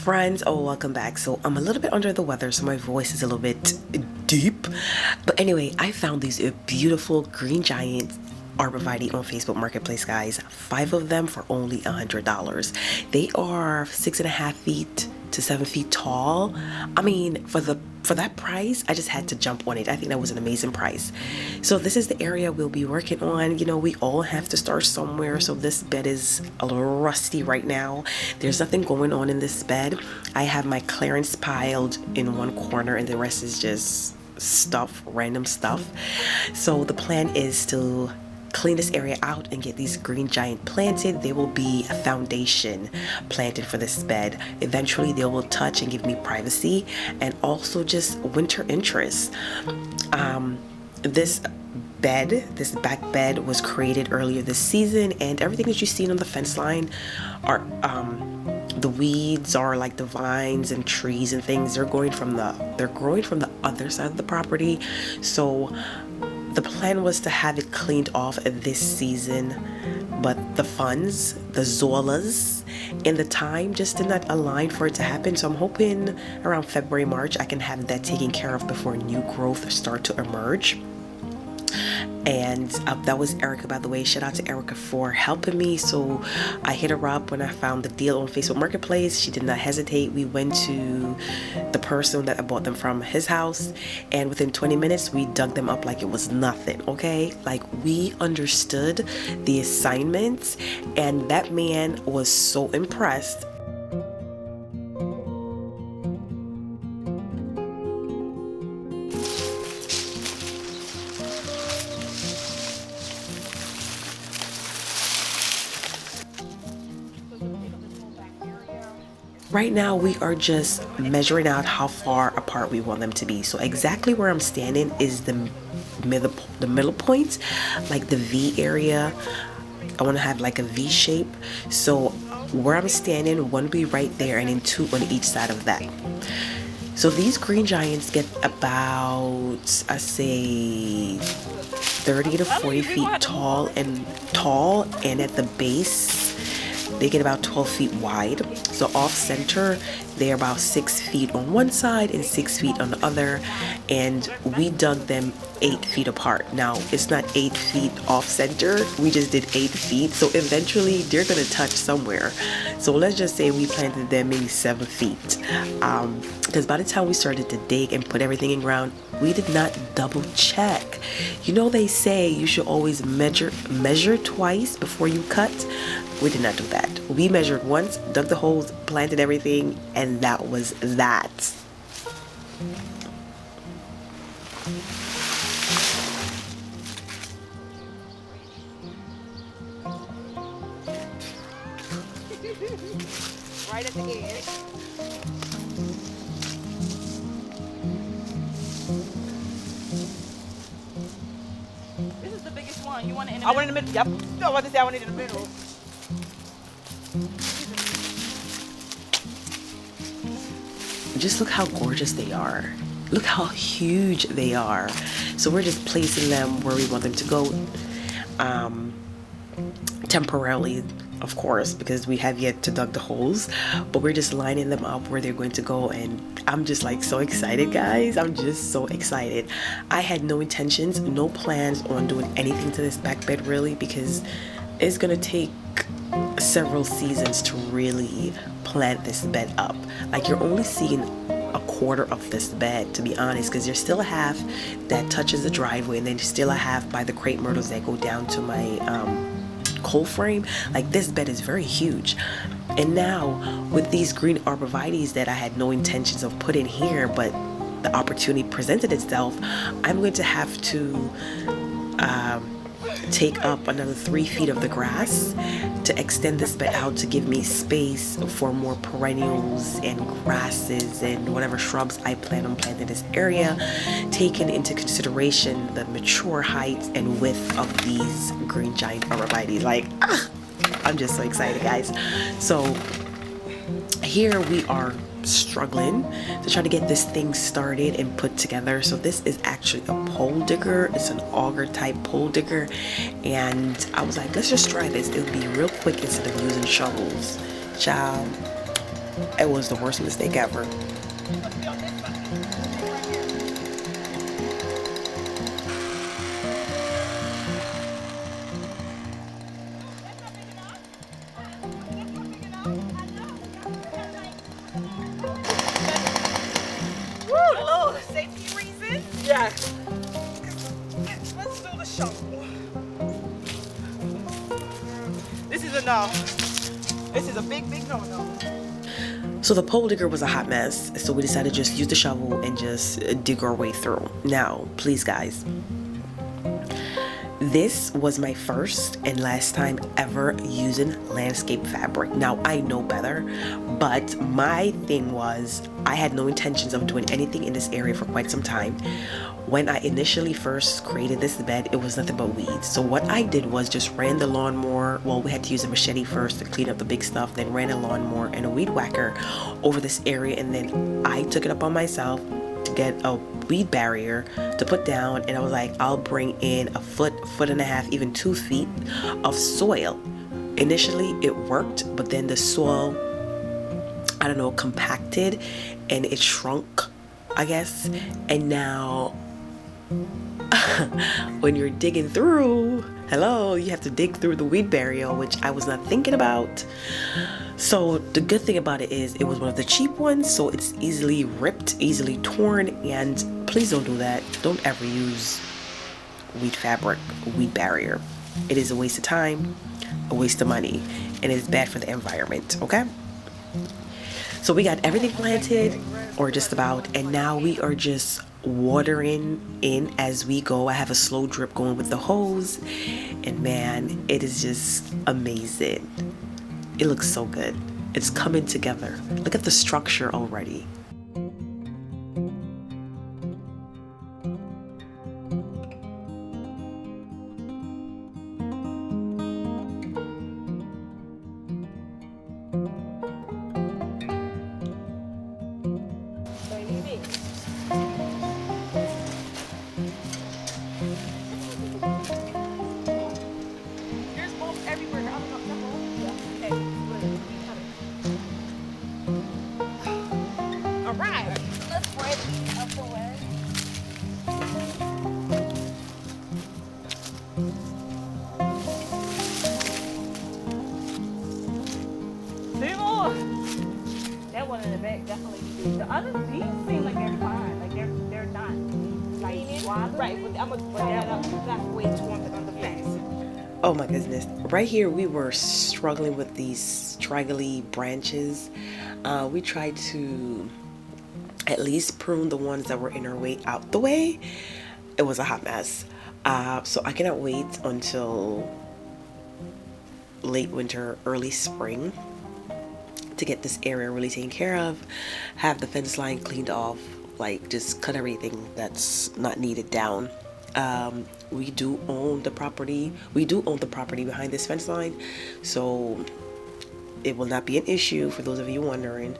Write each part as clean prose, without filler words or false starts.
friends. Oh, welcome back. So I'm a little bit under the weather, so my voice is a little bit deep, but anyway, I found these beautiful green giant arborvitae on Facebook Marketplace, guys. 5 of them for only $100. They are 6.5 feet to 7 feet tall. I mean, for that price, I just had to jump on it. I think that was an amazing price. So this is the area we'll be working on. You know, we all have to start somewhere. So this bed is a little rusty right now. There's nothing going on in this bed. I have my clearance piled in one corner and the rest is just stuff, random stuff. So the plan is to clean this area out and get these green giant planted. They will be a foundation planted for this bed. Eventually they will touch and give me privacy and also just winter interest. This back bed was created earlier this season, and everything that you've seen on the fence line are the weeds are like the vines and trees and things. They're growing from the other side of the property. So the plan was to have it cleaned off this season, but the funds, the Zolas, and the time just did not align for it to happen. So I'm hoping around February, March, I can have that taken care of before new growth start to emerge. And that was Erica, by the way. Shout out to Erica for helping me. So I hit her up when I found the deal on Facebook Marketplace. She did not hesitate. We went to the person that I bought them from, his house, and within 20 minutes we dug them up like it was nothing. Okay, like we understood the assignments, and that man was so impressed. Right now we are just measuring out how far apart we want them to be. So exactly where I'm standing is the middle point, like the V area. I want to have like a V shape. So where I'm standing, one will be right there and then two on each side of that. So these green giants get about, I say, 30 to 40 feet tall, and at the base they get about 12 feet wide. So off center they're about 6 feet on one side and 6 feet on the other, and we dug them 8 feet apart. Now it's not 8 feet off center, we just did 8 feet, so eventually they're gonna touch somewhere. So let's just say we planted them maybe 7 feet, because by the time we started to dig and put everything in ground, we did not double check. You know, they say you should always measure twice before you cut. We did not do that. We measured once, dug the holes, planted everything, and that was that. Right at the edge. This is the biggest one. You want it in the middle? I want it in the middle. Yep. No, I want to say I want it in the middle. Just look how gorgeous they are. Look how huge they are. So we're just placing them where we want them to go, temporarily, of course, because we have yet to dug the holes, but we're just lining them up where they're going to go. And I'm just like so excited, guys. I'm just so excited. I had no intentions, no plans on doing anything to this back bed really, because it's gonna take several seasons to really plant this bed up. Like, you're only seeing a quarter of this bed, to be honest, because there's still a half that touches the driveway, and then still a half by the crepe myrtles that go down to my cold frame. Like, this bed is very huge. And now with these green arborvitaes that I had no intentions of putting here, but the opportunity presented itself, I'm going to have to take up another 3 feet of the grass to extend this bed out to give me space for more perennials and grasses and whatever shrubs I plan on planting in this area, taking into consideration the mature height and width of these green giant arborvitaes. Like, I'm just so excited, guys. So here we are struggling to try to get this thing started and put together. So this is actually a pole digger. It's an auger type pole digger, and I was like, let's just try this. It'll be real quick instead of using shovels. Child, It was the worst mistake ever. Oh, safety reasons? Yeah. Let's do the shovel. This is a no. This is a big, big no-no. So the pole digger was a hot mess, so we decided to just use the shovel and just dig our way through. Now, please guys, this was my first and last time ever using landscape fabric. Now, I know better, but my thing was I had no intentions of doing anything in this area for quite some time. When I initially first created this bed, it was nothing but weeds. So what I did was just ran the lawnmower. Well, we had to use a machete first to clean up the big stuff, then ran a lawnmower and a weed whacker over this area, and then I took it upon myself to get a weed barrier to put down, and I was like, I'll bring in a foot and a half, even 2 feet of soil. Initially it worked, but then the soil, I don't know, compacted and it shrunk, I guess. And now when you're digging through, hello, you have to dig through the weed barrier, which I was not thinking about. So the good thing about it is it was one of the cheap ones, so it's easily ripped, easily torn, and please don't do that. Don't ever use weed fabric, weed barrier. It is a waste of time, a waste of money, and it is bad for the environment, okay? So we got everything planted, or just about, and now we are just watering in as we go. I have a slow drip going with the hose, and man, it is just amazing. It looks so good. It's coming together. Look at the structure already. That one in the back definitely. The other these seem like they're fine. Like they're not like swallowed. Right, but I'm gonna put that up. That's way too on the face. Oh my goodness. Right here we were struggling with these straggly branches. We tried to at least prune the ones that were in our way out the way. It was a hot mess. So I cannot wait until late winter, early spring to get this area really taken care of, have the fence line cleaned off, like just cut everything that's not needed down. We do own the property. We do own the property behind this fence line, so it will not be an issue for those of you wondering.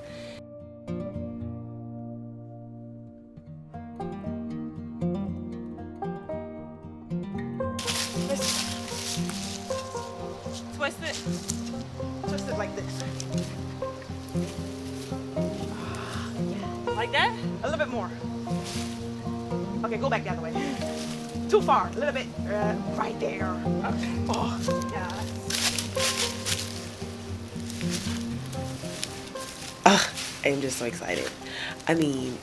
Twist it like this. Like that? A little bit more. Okay, go back the other way. Too far. A little bit. Right there. Okay. Oh, yeah. I'm just so excited. I mean,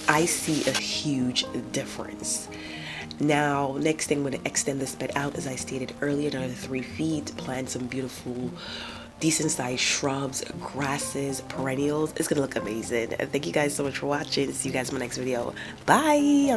I see a huge difference. Now, next thing, I'm going to extend this bed out, as I stated earlier, another 3 feet, plant some beautiful, decent sized shrubs, grasses, perennials. It's going to look amazing. And thank you guys so much for watching. See you guys in my next video. Bye.